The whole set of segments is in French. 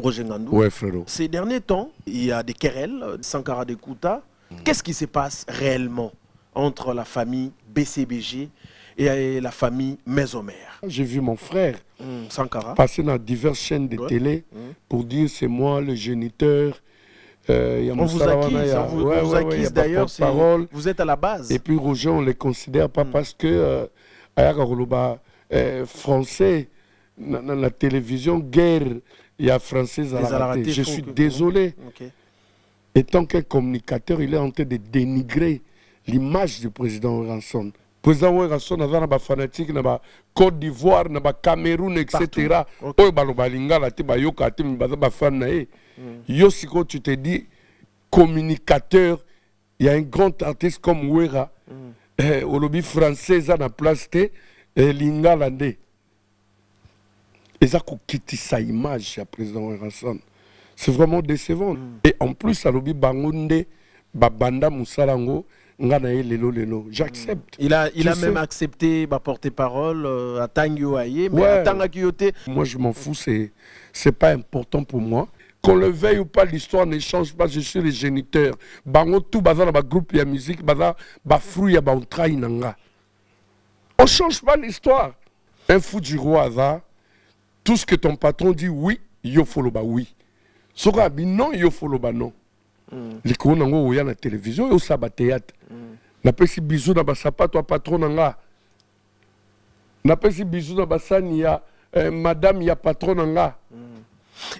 Roger Ngandou. Ouais, frérot. Ces derniers temps, il y a des querelles, Sankara de Kouta. Qu'est-ce qui se passe réellement entre la famille BCBG et la famille Mésomère? J'ai vu mon frère Sankara passer dans diverses chaînes de télé pour dire c'est moi le géniteur. On vous acquise d'ailleurs, vous êtes à la base. Et puis Roger, on ne les considère pas parce que français, dans la télévision, guerre, il y a français à la raté. Je suis désolé. Et tant qu'un communicateur, il est en train de dénigrer l'image du président Ranson. Le président Ranson avait un fanatique dans la Côte d'Ivoire, dans le Cameroun, etc. Yossiko, tu te dis, communicateur, il y a un grand artiste comme Ouera, au lobby français, à la place de Lingalande. Et ça, quitte sa image, le président Ranson. C'est vraiment décevant. Et en plus, à lobby Bangonde, Babanda Moussalango, j'accepte. Il a même accepté ma porte-parole à Tangyo Aye, mais à Tangakiote. Moi, je m'en fous, c'est pas important pour moi. Qu'on le veuille ou pas, l'histoire ne change pas. Je suis le géniteur. Bango tout bazar dans le groupe de musique, bazar, fruit, on trahi nanga. On change pas l'histoire. Un fou du roi hasard, tout ce que ton patron dit oui, yo follow ba oui. Soka bi non, yo follow ba non. Les cours nango ou ya na télévision, yo sa ba théâtre. Na pesi bisou na ba sapato a patron nanga. Na pesi bisou na ba sani ya madame ya patron nanga.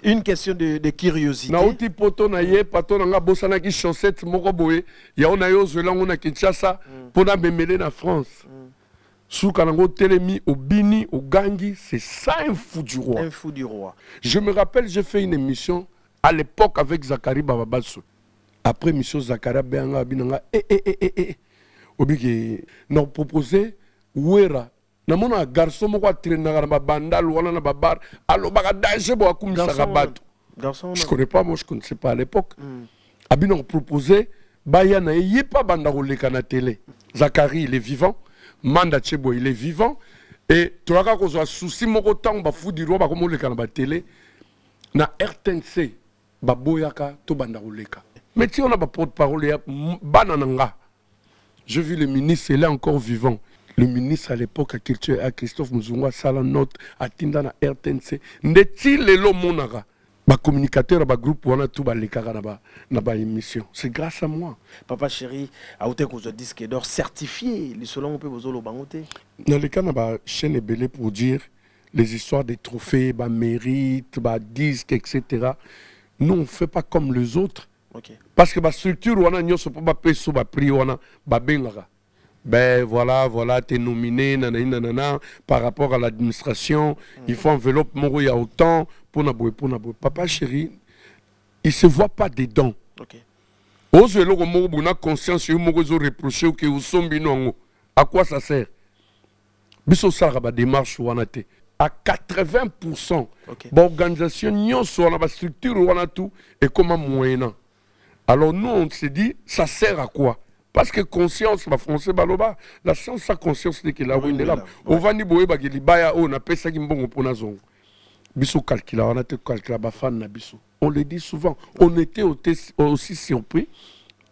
Une question de curiosité. Na uti poto na ye patron nanga bosana ki chaussette moko boye, ya ona yo zelango na Kinshasa pour na memele na France. Souka nango telemi au Bini, au Gangi, c'est ça un fou du roi. Un fou du roi. Je me rappelle, j'ai fait une émission à l'époque avec Zachary Bababasso. Après émission Zachary Béanga Binanga, Obiki, nous proposé Ouera. Nous avons un garçon qui a traîné dans la bandale ou dans la bar. Alors, il y a un danger pour que je ne connais pas, moi je ne connaissais pas à l'époque. Nous avons proposé Bayana, il n'y a pas bandale à la télé. Zachary, il est vivant. Manda Tchebo, il est vivant. Et tu as un souci, mon temps, il faut dire que la télé. Na RTNC, Baboyaka, to Bandarouleka. Mais si on a pas porte-parole, Banananga. Je vis le ministre, il est encore vivant. Le ministre à l'époque, à Christophe Mouzunga, Salanot, à Tinda na RTNC. N'est-il le Monaga? Ma communicateur, ma groupe, on a tout na émission. C'est grâce à moi. Papa chéri, à où vous disque d'or certifié, les selon on peut vous le bangote. Dans le cas de la chaîne Ebélé pour dire les histoires des trophées, bah mérite, bah disques, etc. Nous on ne fait pas comme les autres. Parce que la structure, on a n'y a pas peso, bah prix, on a bah bengaga. Ben voilà, t'es nominé, nanana, par rapport à l'administration, il faut enveloppe, mon il y a autant, pour naboué. Papa chéri, il ne se voit pas dedans. Ose le mot, on a conscience, il m'a reproché que vous sommes non. À quoi ça sert? Biso ça va démarche ou on a été à 80%. L'organisation, on a la structure, on a tout, et comment moyen. Alors nous, on se dit, ça sert à quoi? Parce que conscience, ma français, la science, sa conscience, c'est que la ruine est là. On va ni boé, on a fait ça qui m'bon pour na zone. Biso calcula, on a été calcula, fan na biso. On le dit souvent. On était aussi surpris.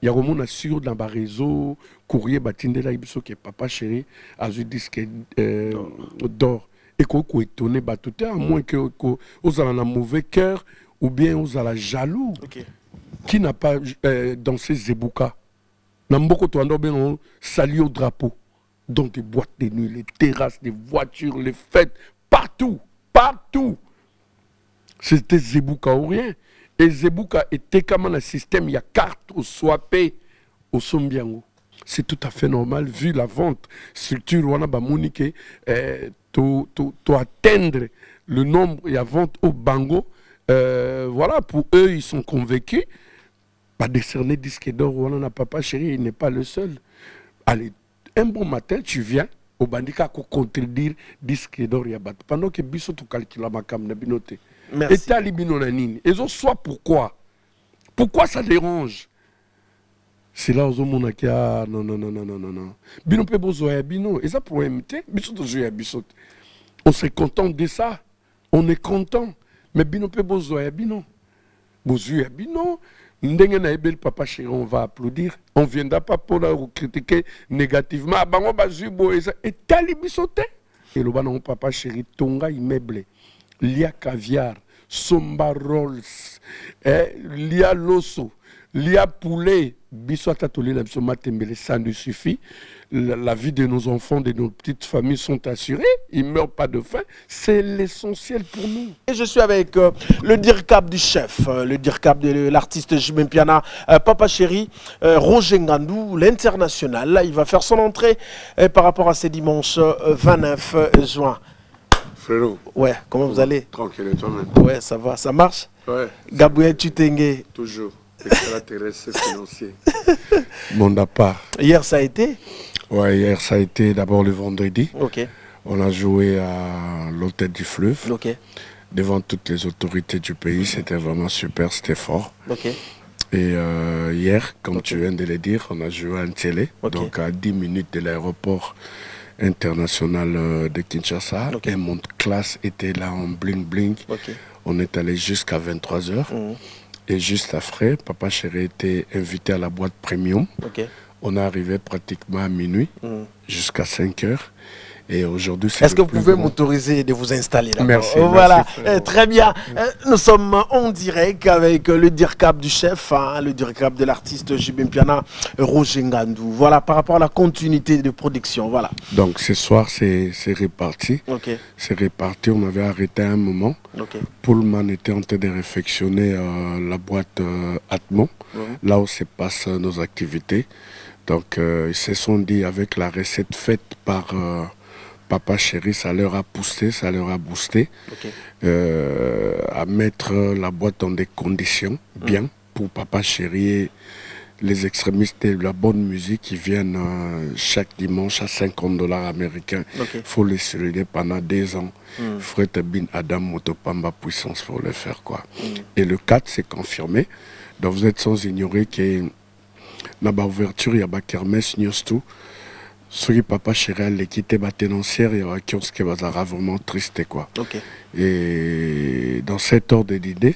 Il y a un sur dans le réseau, courrier, batindela, biso qui est papa chéri, a eu disque d'or. Et qu'on est étonné, tout à moins que vous avez un mauvais cœur ou bien vous avez jaloux. Qui n'a pas dansé Zebouka? Namboko Toando bien salut au drapeau. Donc des boîtes de nuit, les terrasses, les voitures, les fêtes, partout. C'était Zebouka ou rien. Et Zebouka était comme un système, il y a carte au swapé au Sombiango. C'est tout à fait normal vu la vente. Structure, on a monique, to atteindre le nombre, il y a vente au Bango. Voilà, pour eux, ils sont convaincus. Pas décerner disque d'or, on a papa chéri, il n'est pas le seul. Allez, un bon matin, tu viens au bandika pour contredire disque d'or yabat. Pendant que biso tu calcules ma cam na binoté. Et tali binonanine. Et soit pourquoi? Pourquoi ça dérange? C'est là où on a dit non. Bino pe bozoya bino. Et ça pour MT, biso to joya biso. On se contente de ça. On est content. Mais bino pe bozoya bino. Bozoya bino. Ndenge na ebel papa chéri, on va applaudir. On viendra pas pour la critiquer négativement. Ah, bango bazubo et ça. Et tali bisote. Et le banon papa chéri, tonga immeuble. Lia caviar, somba rolls, lia loso, lia poulet. Biso atatoli la biso matembele, ça nous suffit. La vie de nos enfants, de nos petites familles sont assurées. Ils ne meurent pas de faim. C'est l'essentiel pour nous. Et je suis avec le dircap du chef, le dircap de l'artiste Jibin Piana, Papa Chéri, Roger Ngandou, l'international. Là, il va faire son entrée par rapport à ce dimanche 29 juin. Frérot. Ouais, comment vous allez? Tranquille, et toi-même? Ouais, ça va, ça marche? Ouais. Gabriel Tutengue. Toujours. Extraterrestre financier. Monde à part. Hier, ça a été? Ouais, hier, ça a été d'abord le vendredi. Ok. On a joué à l'hôtel du Fleuve. Ok. Devant toutes les autorités du pays. C'était vraiment super, c'était fort. Ok. Et hier, comme tu viens de le dire, on a joué à Ntélé. Donc à 10 minutes de l'aéroport international de Kinshasa. Et mon classe était là en bling-bling. On est allé jusqu'à 23h. Et juste après, Papa Chéri était invité à la boîte premium. On est arrivé pratiquement à minuit, jusqu'à 5h. Et aujourd'hui, c'est... Est-ce que vous pouvez m'autoriser de vous installer là? Merci. Voilà, très bien. Nous sommes en direct avec le dircap du chef, hein, le dircap de l'artiste Jibin Piana, Roger Ngandou. Voilà, par rapport à la continuité de production, voilà. Donc ce soir, c'est reparti. C'est reparti, on avait arrêté un moment. Pullman était en train de réfectionner la boîte Atmon, là où se passent nos activités. Donc ils se sont dit, avec la recette faite par... Papa Chéri, ça leur a poussé, ça leur a boosté à mettre la boîte dans des conditions bien pour Papa Chéri et les extrémistes de la bonne musique qui viennent chaque dimanche à $50 américains. Il faut les souligner pendant 2 ans. Fred Bin Adam Motopamba puissance pour le faire quoi. Et le 4 c'est confirmé. Donc vous êtes sans ignorer que dans l'ouverture il y a des kermesse news tout. Ce qui Papa Chéri les quitté la tenancière, il y aura qui va vraiment triste quoi. Et dans cet ordre d'idée,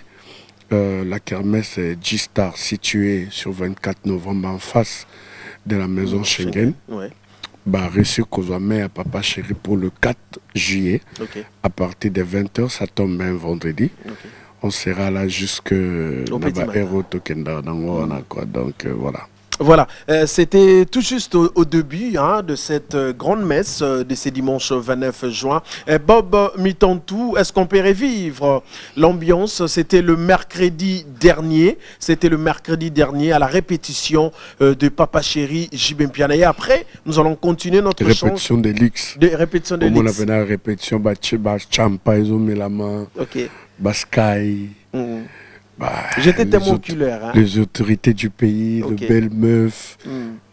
la kermesse G-Star située sur 24 novembre en face de la maison Schengen. Bah, reçu qu'on a mis à Papa Chéri pour le 4 juillet. À partir de 20h, ça tombe un vendredi. On sera là jusque Héros Tokenda. Donc voilà. Voilà, c'était tout juste au début hein, de cette grande messe de ce dimanche 29 juin. Bob Mitantou, est-ce qu'on peut revivre l'ambiance? C'était le mercredi dernier. C'était le mercredi dernier à la répétition de Papa Chéri Jibin Piana. Et après, nous allons continuer notre répétition de l'X. Répétition de l'X. On a fait la répétition de Champa, Melama, Baskai. Bah, j'étais témoin oculaire. Hein. Les autorités du pays, de belles meufs,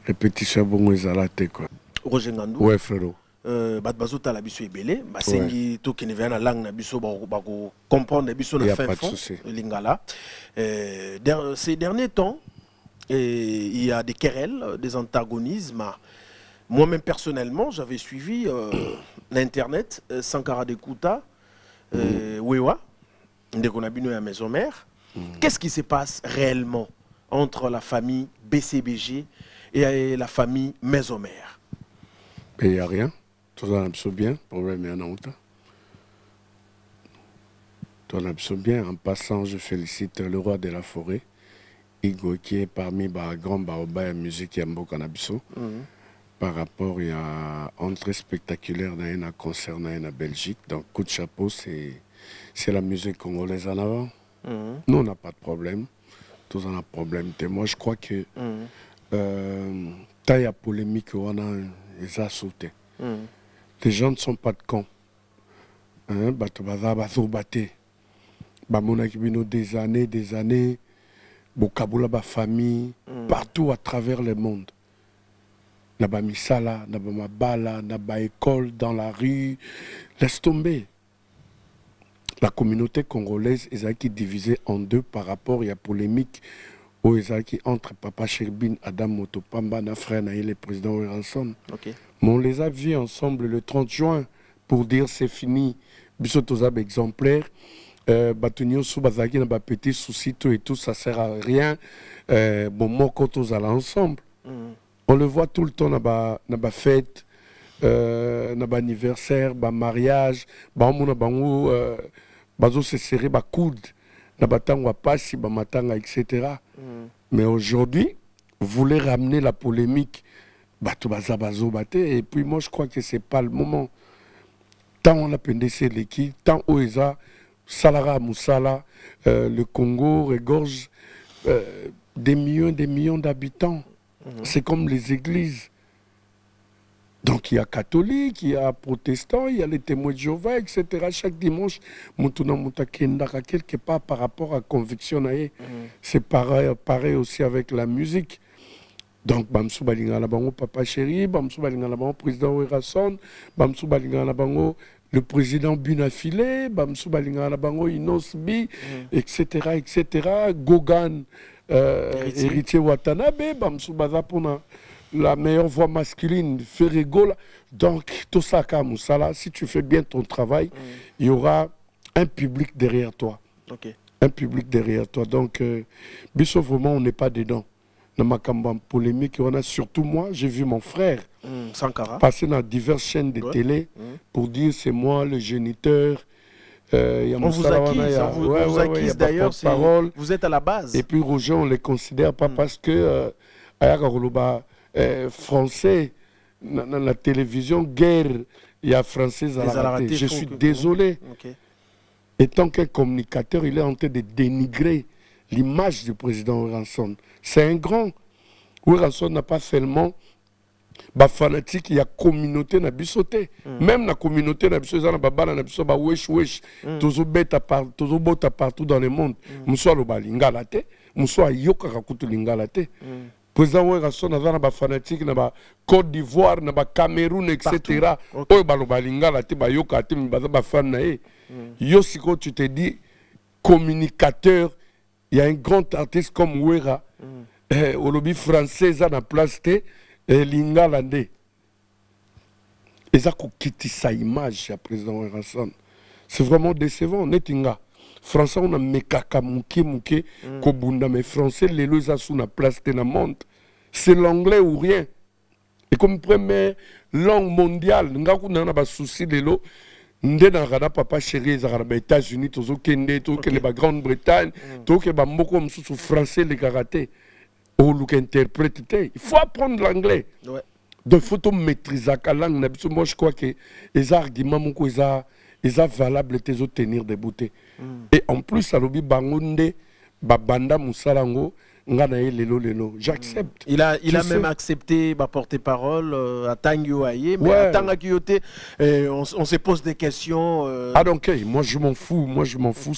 répétition bon ezalate quoi. Roger Ngandou. Ouais frérot. Bazo tala biso ebele, basengi to kene vient na langue na biso ba ko comprendre biso na fin fond lingala. Ces derniers temps, il y a des querelles, des antagonismes. Moi-même personnellement, j'avais suivi l'internet Sankara de Kouta, Wewa, ndeko na bino ya maison mère. Qu'est-ce qui se passe réellement entre la famille BCBG et la famille Maison Mère? Il n'y a rien. Tout le monde bien. Problème est en Tout le monde bien. En passant, je félicite le roi de la forêt, Igo, qui est parmi les grands baobas et musique et Mbokanabso. Par rapport à une entrée spectaculaire dans un concert en Belgique. Donc, coup de chapeau, c'est la musique congolaise en avant. Nous, on n'a pas de problème. Tous on a problème. Et moi, je crois que taille à polémique, on a les sauté. Les gens ne sont pas de cons. Des années, Bokaboula, ba famille, partout à travers le monde. Naba misala, naba mabala, naba école, dans la rue. Laisse tomber. La communauté congolaise est divisée en deux par rapport à la polémique entre Papa Chéri, Adam Motopamba, na frère et le président Ranson. Mais on les a vus ensemble le 30 juin pour dire c'est fini. Bissotozab exemplaire. Batunio sous bazaki na ba petit souci tout et tout, ça sert à rien. Bon, moi quand on allons ensemble, on le voit tout le temps na ba fête, na ba anniversaire, ba mariage, ba mona bango bazo se serrer ba coude, na ba tangwa pasi, ba matanga etc. Mais aujourd'hui, vous voulez ramener la polémique, bato baza bazo bate, et puis moi je crois que c'est pas le moment. Tant on a pendé l'équipe, tant Oeza, Salara Moussala, le Congo regorge des millions d'habitants. C'est comme les églises. Donc il y a catholiques, il y a protestants, il y a les témoins de Jéhovah, etc. Chaque dimanche, Moutuna Moutakendaka, quelque part par rapport à conviction. C'est pareil aussi avec la musique. Donc, Bamsou Balingana Bango, Papa Chéri, Bamsou Balingana Bango, président Ouerason, Bamsou Balingana Bango, le président Bunafile, Bamsou Balingana Bango, Inosbi, etc., etc. Gogan, héritier Watanabe, Bamsou Bazapona, la meilleure voix masculine, Ferregola. Donc, tout ça, Moussala, si tu fais bien ton travail, il y aura un public derrière toi. Un public derrière toi. Donc, Bissot, vraiment, on n'est pas dedans. Dans ma campagne polémique, on a surtout moi, j'ai vu mon frère passer dans diverses chaînes de télé pour dire c'est moi le géniteur. On vous acquise d'ailleurs, vous êtes à la base. Et puis Roger, on ne les considère pas parce que français, dans la télévision, guerre, il y a français à la raté. Je suis désolé. Et tant qu'un communicateur, il est en train de dénigrer l'image du président Ouerason. C'est un grand. Ouerason n'a pas seulement ba fanatique, il y a communauté na bisoté. Même la communauté na bisoté, na babana na bisoté, ba wesh wesh, tozo beta partout dans le monde. Mousso lo ba lingala te, mousso ayoka kakutu lingala te. Président Ouerason na ba fanatique na ba Côte d'Ivoire, na ba Cameroun, etc. Oyo ba lo ba lingala te, ba yoka te, ba fan na e. Yo siko tu te dis communicateur. Il y a un grand artiste comme Ouera, au lobby français, à la place de Lingalande. Et ça, quitte sa image, le président Ouerason. C'est vraiment décevant. Netinga. Français, on a mekaka mouké, kobunda, mais français, les lois sont la place de la monde. C'est l'anglais ou rien. Et comme première langue mondiale, nous avons un souci de l'eau. Ndena papa chéri les États-Unis tozo kende to que la Grande-Bretagne to que ba moko msusu français les karaté ou look interpréter il faut apprendre l'anglais donc faut maîtriser la langue na biso. Moi je crois que les arguments moko ils valable tes tenir debout et en plus alobi bangonde ba banda musalango. J'accepte. Il a même accepté ma porte-parole à Tangyo Aye, mais à Tangakiote, on se pose des questions. Ah donc, moi je m'en fous,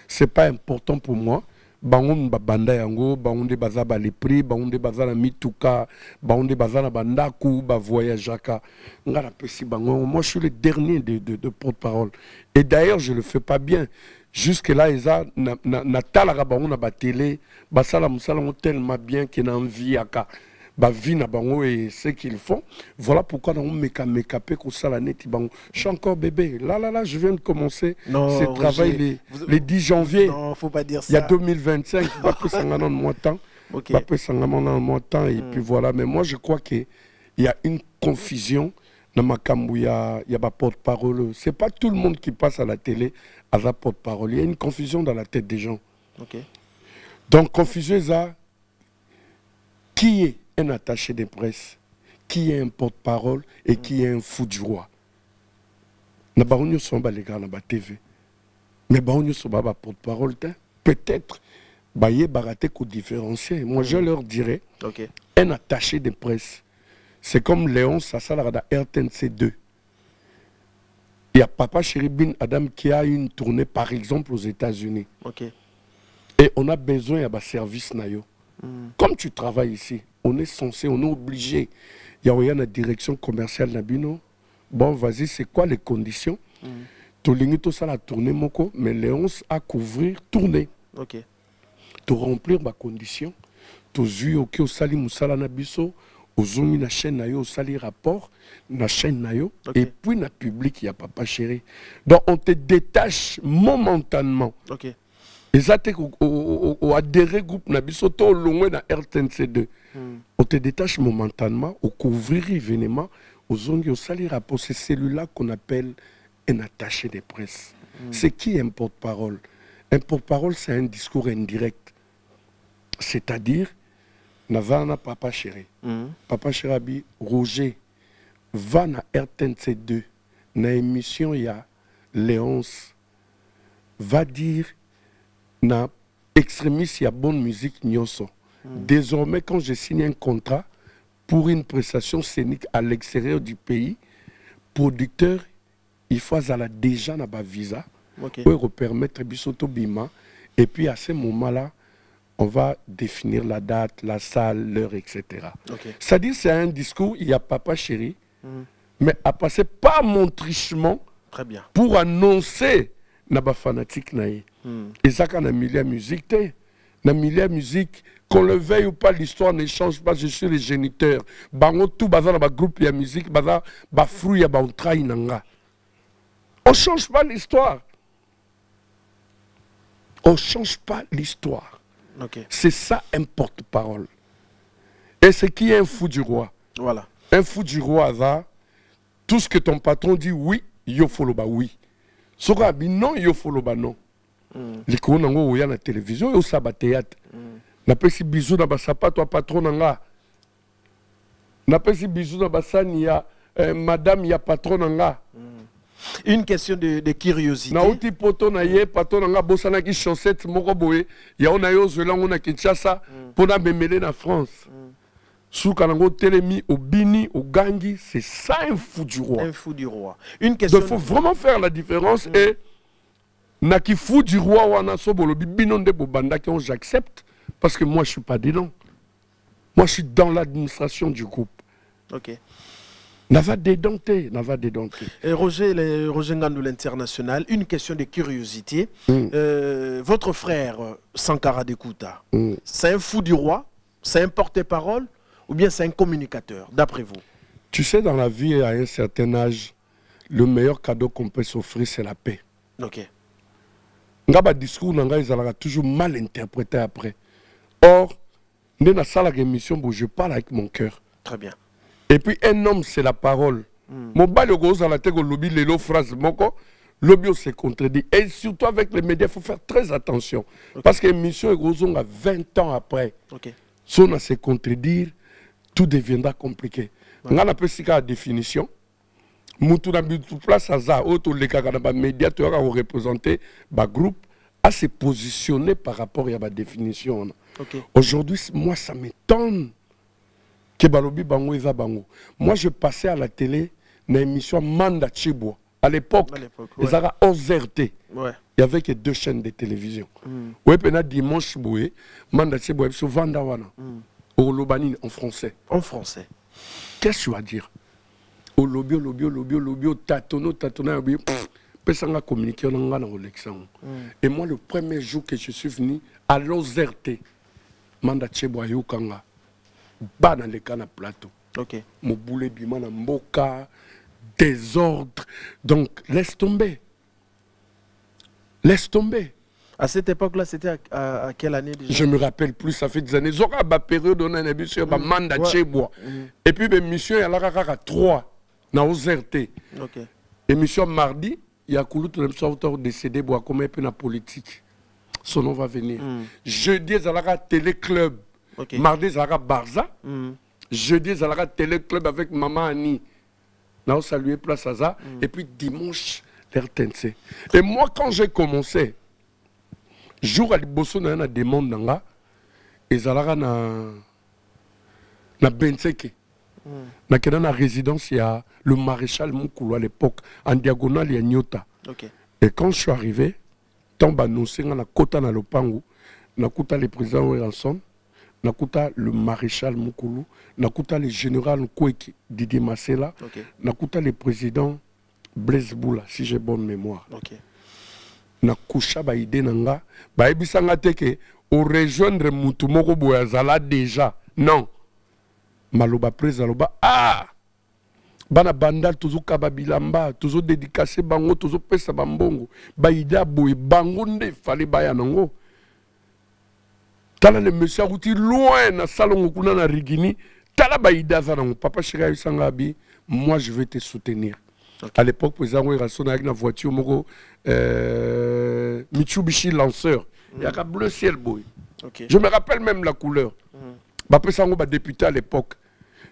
c'est pas important pour moi. Bangon banda yango, bangonde bazaba les prix, bangonde bazala mituka, bangonde bazala bandaku, ba voyageaka. Ngala pesi bangon. Moi je suis le dernier de porte-parole. Et d'ailleurs je le fais pas bien. Jusque là, ils ont na télé, basala musala tellement bien qu'ils ont envie à vie na bango et ce qu'ils font. Voilà pourquoi on me pour ça la net. Je suis encore bébé. Là, je viens de commencer ce travail le 10 janvier. Non, faut pas dire ça. Il y a 2025. Pas plus en moins de temps. Pas plus en moins de temps. Et puis voilà. Mais moi, je crois qu'il y a une confusion. Dans ma il y a ma porte-parole. C'est pas tout le monde qui passe à la télé à la porte-parole. Il y a une confusion dans la tête des gens. Donc, confusion, ça, qui est un attaché de presse, qui est un porte-parole et qui est un fou du roi. Nous sommes les gars dans la TV. Mais nous sommes les porte-parole. Peut-être, il y a des différencier. Moi, je leur dirais, un attaché de presse. C'est comme Léon Sassala da RTNC2. Il y a Papa Chéri Bin Adam qui a une tournée, par exemple, aux États-Unis. Et on a besoin d'un service nayo. Comme tu travailles ici, on est censé, on est obligé. Il y a une direction commerciale Nabino. Bon, vas-y, c'est quoi les conditions? Tu as tout ça la tournée, moko, mais Léon a couvrir, tourner. Tu remplir ma condition. Tu as vu au Sali Moussala Nabiso. ozongi na chaîne nayo osali rapport na chaîne nayo et puis na public ya Papa Chéri. Donc on te détache momentanément. OK. Et ça te au adhérer groupe na biso to longwe na RTNC2. On te détache momentanément au couvrir événement ozongi osali rapport. C'est celui-là qu'on appelle un attaché de presse. C'est qui un porte-parole? Un porte-parole, c'est un discours indirect. C'est-à-dire, Navana Papa Chéri. Papa Chéri, Roger, va na RTNC2, na émission il y a Léonce, va dire, na extrémiste, il y a bonne musique, nyonso. Désormais, quand je signe un contrat pour une prestation scénique à l'extérieur du pays, producteur, il faut avoir déjà un visa pour permettre Bisoto Bima. Et puis à ce moment-là, on va définir la date, la salle, l'heure, etc. C'est-à-dire c'est un discours, il y a Papa Chéri, mais à passer par mon trichement pour annoncer na fanatique naïe. Et ça quand on a mis la musique, na milieu musique, qu'on le veuille ou pas, l'histoire ne change pas, je suis le géniteur. Bango tout bazar na groupe ya musique, bazar ba fruit ya ba trahi nanga. On ne change pas l'histoire. On ne change pas l'histoire. C'est ça un porte-parole. Et c'est qui est un fou du roi? Voilà. Un fou du roi, là, tout ce que ton patron dit oui, yo follow ba oui. Soka bi non, yo follow ba non. Les coups n'ont pas la télévision, yo sa ba théâtre. N'a pas si bisous dans ba sapato à patron nanga. N'a pas si bisous dans ba sani ya madame ya patron nanga. Une question de curiosité. Na uti poto na ye patron nanga bosana ki chaussette moko boye ya ona yo zelango na Kinshasa pona memele na France. Souka nango telemi au bini au gangi, c'est ça un fou du roi. Un fou du roi. Une question. Il faut vraiment faire la différence et na ki fou du roi wana so bolobi binonde bobanda ki on j'accepte parce que moi je suis pas dedans. Moi je suis dans l'administration du groupe. OK. Nava dédenté, nava dédenté. Et Roger Ngandou l'International, une question de curiosité. Votre frère Sankara Dekouta, c'est un fou du roi, c'est un porte-parole ou bien c'est un communicateur, d'après vous? Tu sais, dans la vie, à un certain âge, le meilleur cadeau qu'on peut s'offrir, c'est la paix. OK. Ngaba discours nanga ils allaient toujours mal interprété après. Or, dans la salle d'émission, je parle avec mon cœur. Très bien. Et puis un homme, c'est la parole. Mon bal gosse à la tête, lobby, les phrases, moko, lobby se contredit. Et surtout avec les médias, il faut faire très attention. Parce que l'émission est grosse, 20 ans après. Si on a se contredire, tout deviendra compliqué. On a un peu la définition. Moutou na bitou place à ça, auto les kaka médias, tu auras représenté le groupe à se positionner par rapport à la définition. Aujourd'hui, moi, ça m'étonne. Moi, je passais à la télé dans l'émission Manda Chibwa. À l'époque, ils avaient OZRT. Il n'y avait que 2 chaînes de télévision. Oui, puis dimanche, Manda Chibwa, c'est Vandawana. Au Lobani en français. En français. Qu'est-ce que tu vas dire? Au lobby, tatono, pesanga communiquer dans l'élection. Et moi, le premier jour que je suis venu à l'OZRT, Manda Chibwa Yukanga. Bas dans les cannes à plateau. Mon boulet bima na mboka, désordre. Donc, laisse tomber. Laisse tomber. À cette époque-là, c'était à quelle année déjà? Je me rappelle plus, ça fait des années. Zora ba période on a une émission ba manda chebois. Et puis l'émission il y a la 3 na OZRT. Émission mardi, il y a Koulout le décédé bois comme un peu na politique. Son nom va venir. Jeudi il y a la Téléclub. Mardi, Zara Barza. Jeudi, Zara Téléclub avec Maman Annie. Là, on saluait Place Aza. Et puis dimanche, l'RTNC. Et moi, quand j'ai commencé, jour à l'Ibosso, il y a une demande. Et Zara na Benseke. Dans la résidence, il y a le maréchal Moukoulou à l'époque. En diagonale, il y a Nyota. Et quand je suis arrivé, tombe annoncé dans la Kota na Lopango, na Kota le président Ranson. Nakuta le maréchal Moukoulou, nakuta le général Nkweki Didier Massela, nakuta le président Blaise Boula, si j'ai bonne mémoire. Nakusha ba ide nanga, ba ebisanga teke o rejoindre mutu moko boyazala déjà. Non. maloba presa loba ah bana bandal tozo kababilamba tozo dédicacer bango tozo pesa bambongo baida boy bango nde fallait baya nango tala le monsieur arouti loin na salon kuna na rigini tala baida za nango papa chéri sangabi moi je vais te soutenir. À l'époque président Ouéranson avec na voiture moko Mitsubishi Lanceur il y a un bleu ciel boy. Je me rappelle même la couleur. Ba pesa ngo ba député à l'époque.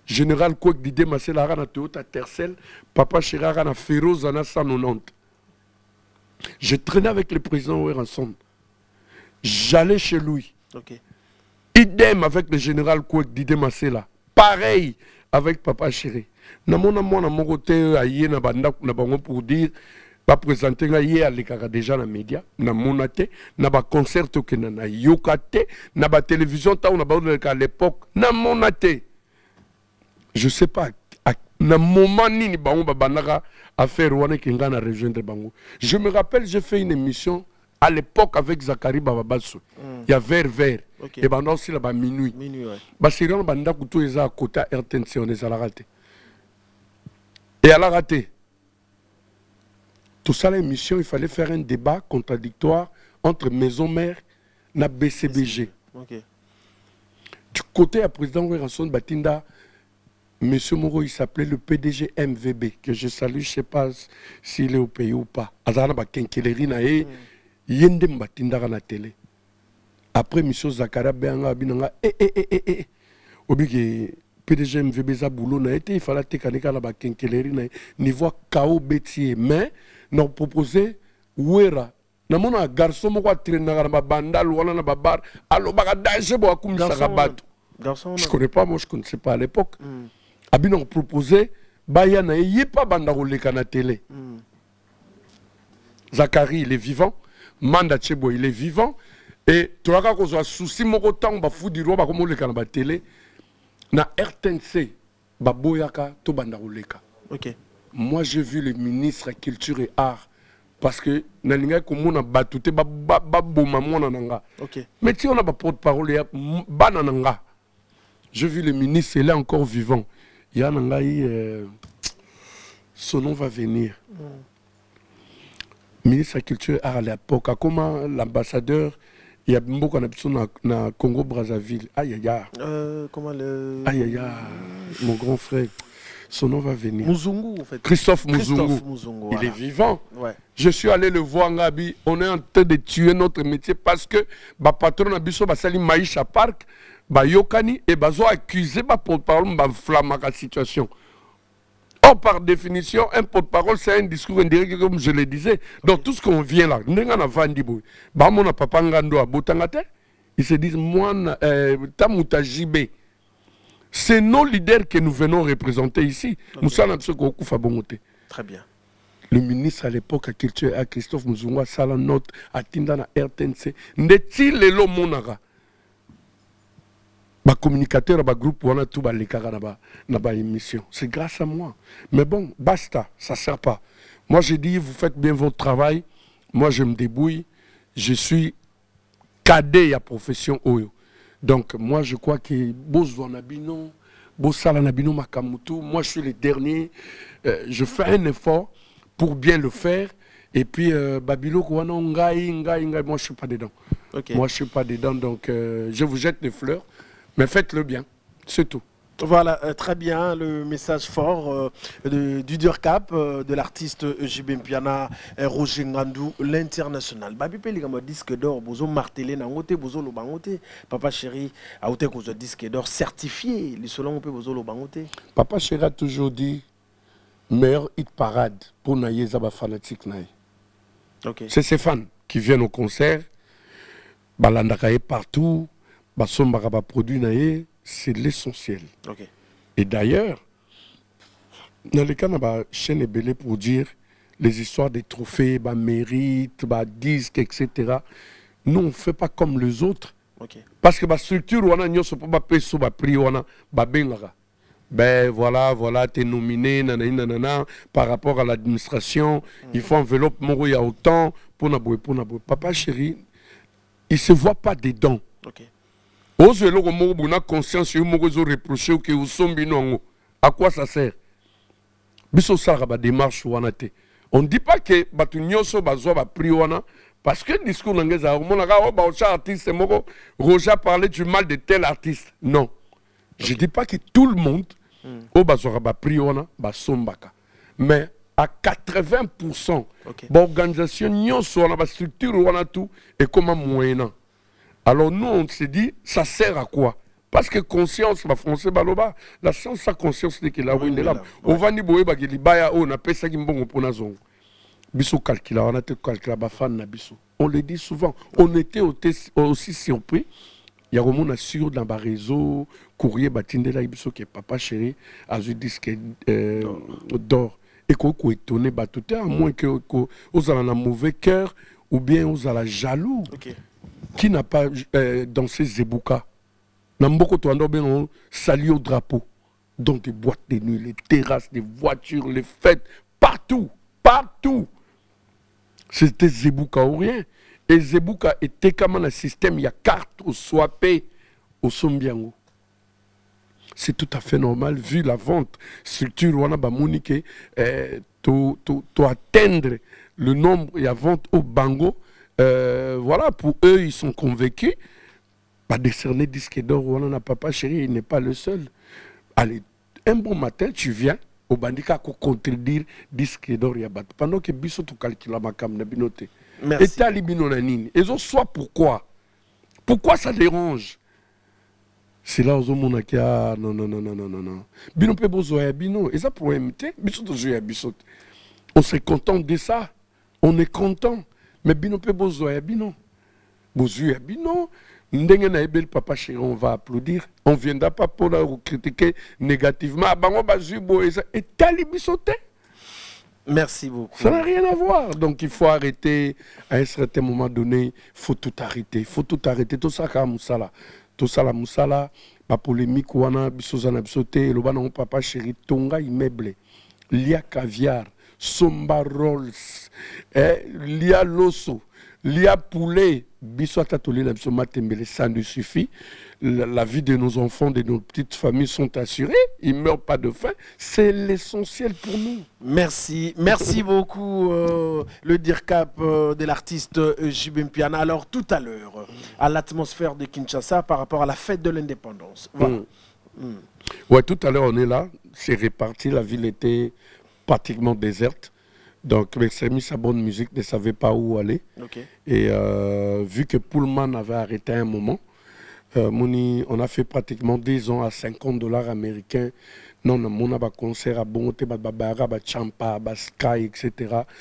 Général Kouek Didé Masselara na Toyota Tercel, papa Chérara na Féroz na 190. Je traînais avec le président Ouéranson. J'allais chez lui. Idem avec le général Kouek Didé Massela. Pareil avec papa Chéri. Na mon côté aïe na banda na bango pour dire ba présenter nga yé alekaka déjà na média na monate na ba concert que na yokate na ba télévision ta on a ba à l'époque na monate. Je sais pas na moment ni bango ba banaka affaire wana kinga na rejoindre bango. Je me rappelle j'ai fait une émission à l'époque avec Zachary Bababasso. Il y a vert. Et ben aussi là-bas minuit. Ouais. Bah c'est là banda kuto eza à côté RTNC on est à la raté. Et à la raté. Tout ça l'émission, il fallait faire un débat contradictoire entre maison mère et BCBG. Du côté à président Ouéranson Batinda, monsieur Moro, il s'appelait le PDG MVB, que je salue, je ne sais pas s'il est au pays ou pas. Azana Bakenkeleri nae, yendem Batinda na télé. Après monsieur Zakara Benga Binanga, Obige PDG MVB za boulot na été, il fallait tékanika la Bakenkeleri nae, niveau KO Bétier, mais nous proposé Ouera. Na mona garçon moko traîner na bandal wala na babar, allo baka danger bo akumisa bato. Je connais pas, moi je connaissais pas à l'époque. Abi nous proposé baya na yé pas banda roleka na télé. Zachary il est vivant, Manda Chebo il est vivant et toaka ko zo souci moko tang ba fudi ro ba ko moleka na ba télé na RTNC ba boyaka to banda roleka. OK. Moi, j'ai vu le ministre de Culture et Art parce que nalinga komona batute ba boma mona nanga. Mais si on a pas porte-parole ya banananga. J'ai vu le ministre, il est encore vivant. Il y a nanga son nom va venir. Ministre de Culture et Art à l'époque, comment l'ambassadeur il y a beaucoup na Congo Brazzaville. Aïe aïe aïe. Comment le aïe aïe aïe mon grand frère. Son nom va venir. Mouzungu, en fait. Christophe Mouzungu. Il est vivant. Je suis allé le voir, Ngabi. On est en train de tuer notre métier parce que le patron a biso basali Maïcha Park, Yokani, et bazo accusé par porte-parole de la situation. Or, par définition, un porte-parole, c'est un discours indirect, comme je le disais. Donc, tout ce qu'on vient là, ils se disent, moi, Tamouta Jibé. C'est nos leaders que nous venons représenter ici. Très bien. Le ministre à l'époque à Culture, à Christophe Mouzunga, Salanot, à Tindana RTNC, n'est-il le lot monara? Ma communicateur, ma groupe, on a tout les na émission. C'est grâce à moi. Mais bon, basta, ça ne sert pas. Moi, j'ai dit, vous faites bien votre travail. Moi, je me débrouille. Je suis cadet à profession Oyo. Donc, moi, je crois que Bozwanabino, Bossalanabino Makamutu, moi, je suis le dernier. Je fais un effort pour bien le faire. Et puis, Babilo, moi, je ne suis pas dedans. Moi, je ne suis pas dedans. Donc, je vous jette des fleurs. Mais faites-le bien. C'est tout. Voilà, très bien, le message fort du DURCAP, de l'artiste JB Mpiana, Roger Ngandou, l'international. Babi Peligamo disque d'or, bozo martelé nangote, bozo lo bangote. Papa Chéri a outé qu'on disque d'or certifié, les selon on peut bozo lo bangote. Papa Chéri a toujours dit meilleur hit parade pour naïe zaba fanatique naïe. C'est ces fans qui viennent au concert, balandakaye partout, basombaka ba produit naïe. C'est l'essentiel. Et d'ailleurs, dans le cas de la chaîne Ebélé pour dire les histoires des trophées, mérites, disques, etc., nous, on ne fait pas comme les autres. Parce que la structure, on a pas prix, ben voilà, tu es nominé, nanana, par rapport à l'administration, il faut enveloppe, il y a autant, pour Papa Chéri, il ne se voit pas dedans. Ose le moko na conscience yo moko zo reprocher que vous sombi non. À quoi ça sert? Biso sala ba démarche wana te. On dit pas que batu nyonso bazwa ba pri wana parce que discours nangeza mona ka ba artiste moko Roger parlait du mal de tel artiste. Non. Okay. Je dis pas que tout le monde au bazwa ba pri wana ba sombaka. Mais à 80%, l'organisation nyonso na ba structure wana tout et comment moyen. Alors nous, on se dit, ça sert à quoi? Parce que conscience, la français, la science, sa conscience, c'est qu'il a oui, là. On va ni boye bageli baya on a pesa qui mbongo pour nazon. Biso calcula, on a te calcula ba fan na biso. On le dit souvent. On était aussi surpris. Il y a vraiment un sur dans le réseau courrier batindela biso qui est papa chéri a eu disque d'or et qu'on est étonné tout à moins que aux a un mauvais cœur ou bien aux a la jaloux. Qui n'a pas dansé Zebouka? Namboko Toando ben sali au drapeau. Dans des boîtes de nuit, les terrasses, les voitures, les fêtes, partout, partout. C'était Zebouka ou rien. Et Zebouka était comme un système, il y a carte au swapé au Sombiango. C'est tout à fait normal vu la vente. Structure wana ba monique to atteindre le nombre il y a vente au Bango. Voilà, pour eux, ils sont convaincus. Bah, décerner disque d'or, on n'a papa chéri, il n'est pas le seul. Allez, un bon matin, tu viens au bandika pour contredire disque d'or, pendant que Bissot tout calcule ma cam na binoté. Et talibino nanini. Et soit pourquoi? Pourquoi ça dérange? C'est là où on a dit non. Bino pe bozoya bino. Et ça pour MT, Bissot zoya Bissot. On serait content de ça. On est content. Mais bino pe bozoya bino. Bozoya bino. Ndenge na ebel papa chéri, on va applaudir. On ne viendra pas pour la critiquer négativement. Bango bazubo et talibisoté. Merci beaucoup. Ça n'a rien à voir. Donc il faut arrêter. À un certain moment donné, il faut tout arrêter. Il faut tout arrêter. Tout ça, comme Moussala. Tout ça, la Moussala. La polémique, wana bisozana bisoté. Le banon papa chéri, tonga immeuble. Lia caviar. Somba rolls. Lia loso. Lia poulet. Bisota tolé la bisoma tembele. Ça ne suffit. La vie de nos enfants, de nos petites familles sont assurées. Ils ne meurent pas de faim. C'est l'essentiel pour nous. Merci. Merci beaucoup, le DIRCAP de l'artiste Jibin Piana. Alors, tout à l'heure, à l'atmosphère de Kinshasa par rapport à la fête de l'indépendance. Voilà. Ouais, tout à l'heure, on est là. C'est réparti. La ville était pratiquement déserte. Donc, l'extrémiste, sa bonne musique, ne savait pas où aller. Okay. Et vu que Pullman avait arrêté un moment, on a fait pratiquement 10 ans à $50 américains. Non, on a un concert à Bonte, Champa, Sky, etc.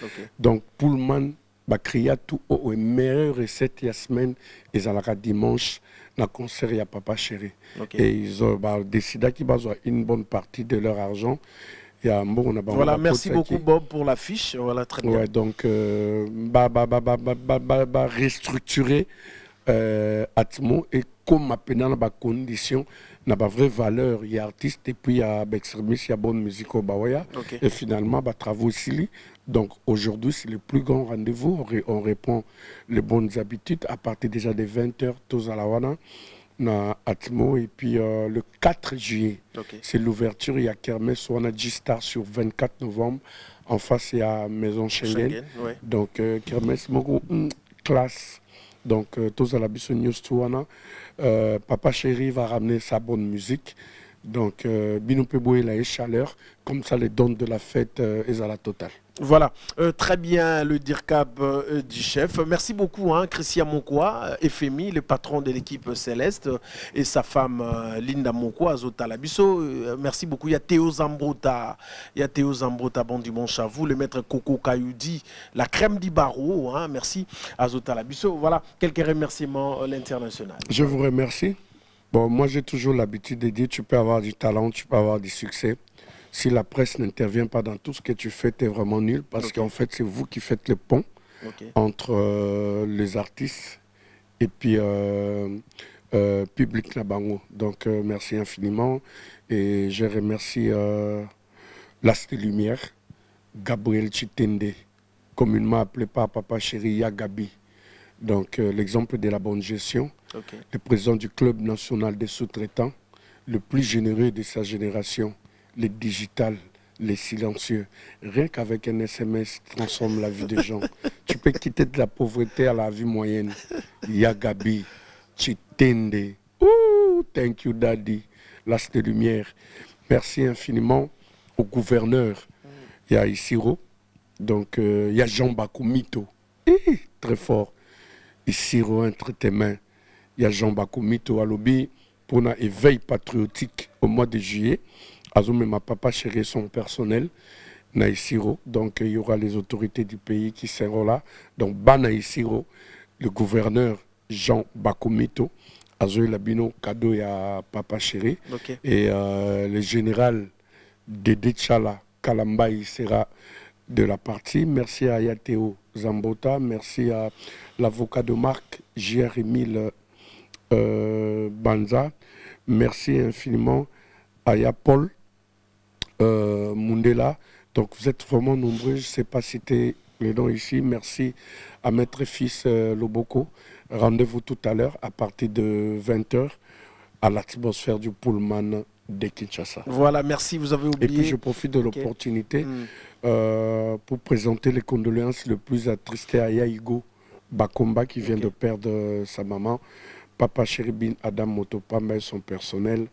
Okay. Donc, Pullman a créé tout au meilleure recette la semaine. Ils ont dimanche, un concert à Papa Chéri. Okay. Et ils ont décidé qu'ils vont avoir une bonne partie de leur argent. Voilà, merci beaucoup Bob pour l'affiche. Voilà, très bien. Ouais, donc, restructurer Atmo et comme maintenant dans la condition, n'a pas vraie valeur, il y a artiste et puis il y a extrémiste, il y a bonne musique au Bawaya. Okay. Et finalement, travaux ici. Donc aujourd'hui, c'est le plus grand rendez-vous. On répond les bonnes habitudes à partir déjà des 20h, tous à la Wana. Na Atmo et puis le 4 juillet, okay. C'est l'ouverture, il y a Kermesse, on a G-Star sur 24 novembre, en face il y a Maison Schengen, ouais. Donc Kermesse, classe, donc tous à la Bissau News Touana, Papa Chéri va ramener sa bonne musique, donc Bino Pebo et la chaleur, comme ça les dons de la fête est à la totale. Voilà, très bien le DIRCAP du chef. Merci beaucoup, Christian Monkoa, FMI, le patron de l'équipe Céleste, et sa femme Linda Monkoa, Azota Labisso. Merci beaucoup. Il y a Théo Zambrota, bon dimanche à vous. Le maître Coco Kayoudi, la crème du barreau. Merci, Azota Labisso. Voilà, quelques remerciements à l'international. Je vous remercie. Bon, moi j'ai toujours l'habitude de dire tu peux avoir du talent, tu peux avoir du succès. Si la presse n'intervient pas dans tout ce que tu fais, tu es vraiment nul parce qu'en fait, c'est vous qui faites le pont entre les artistes et puis public Nabango. Donc, merci infiniment. Et je remercie l'As de Lumière, Gabriel Chitende, communément appelé par Papa Chéri Yagabi. Donc, l'exemple de la bonne gestion, le président du club national des sous-traitants, le plus généreux de sa génération, le digital, les silencieux. Rien qu'avec un SMS, transforme la vie des gens. Tu peux quitter de la pauvreté à la vie moyenne. Yagabi, Chitende. Ouh, thank you, Daddy. L'as de lumière. Merci infiniment au gouverneur. Il y a Isiro. Donc, il y a Jean Bakoumito. Très fort. Isiro entre tes mains. Il y a Jean Bakoumito à l'obé pour un éveil patriotique au mois de juillet. Azome, ma papa chéri son personnel. Naïsiro. Donc, il y aura les autorités du pays qui seront là. Donc, Banaïsiro, le gouverneur Jean Bakoumito. Azoé Labino, cadeau à papa chéri. Et le général Dédé Tchala Kalamba, il sera de la partie. Merci à Yateo Zambota. Merci à l'avocat de marque J.R. Emile Banza. Merci infiniment à Yapol Mundela. Donc vous êtes vraiment nombreux. Je ne sais pas citer les noms ici. Merci à Maître Fils Loboko. Rendez-vous tout à l'heure à partir de 20h à l'atmosphère du Pullman de Kinshasa. Voilà, merci, vous avez oublié. Et puis je profite de l'opportunité pour présenter les condoléances le plus attristé à Yaïgo Bakomba qui vient de perdre sa maman. Papa Chéribin Adam Motopamba et son personnel.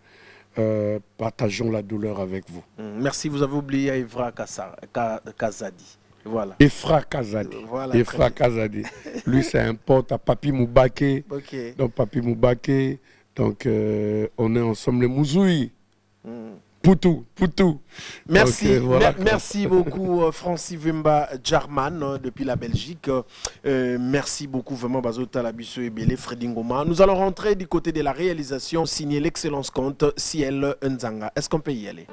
Partageons la douleur avec vous. Merci, vous avez oublié Evra Kazadi. Voilà. Efra Kazadi. Voilà, Efra Kazadi. Lui, c'est un pote à Papi Moubake. Donc, Papi Moubake. Donc, on est ensemble, les Mouzoui. Poutou, Poutou. Merci, donc, voilà, merci beaucoup Francis Vemba Jarman depuis la Belgique. Merci beaucoup vraiment Bazota Labisso et Belé, Freddy Ngoma. Nous allons rentrer du côté de la réalisation, signer l'excellence compte Ciel Nzanga. Est-ce qu'on peut y aller?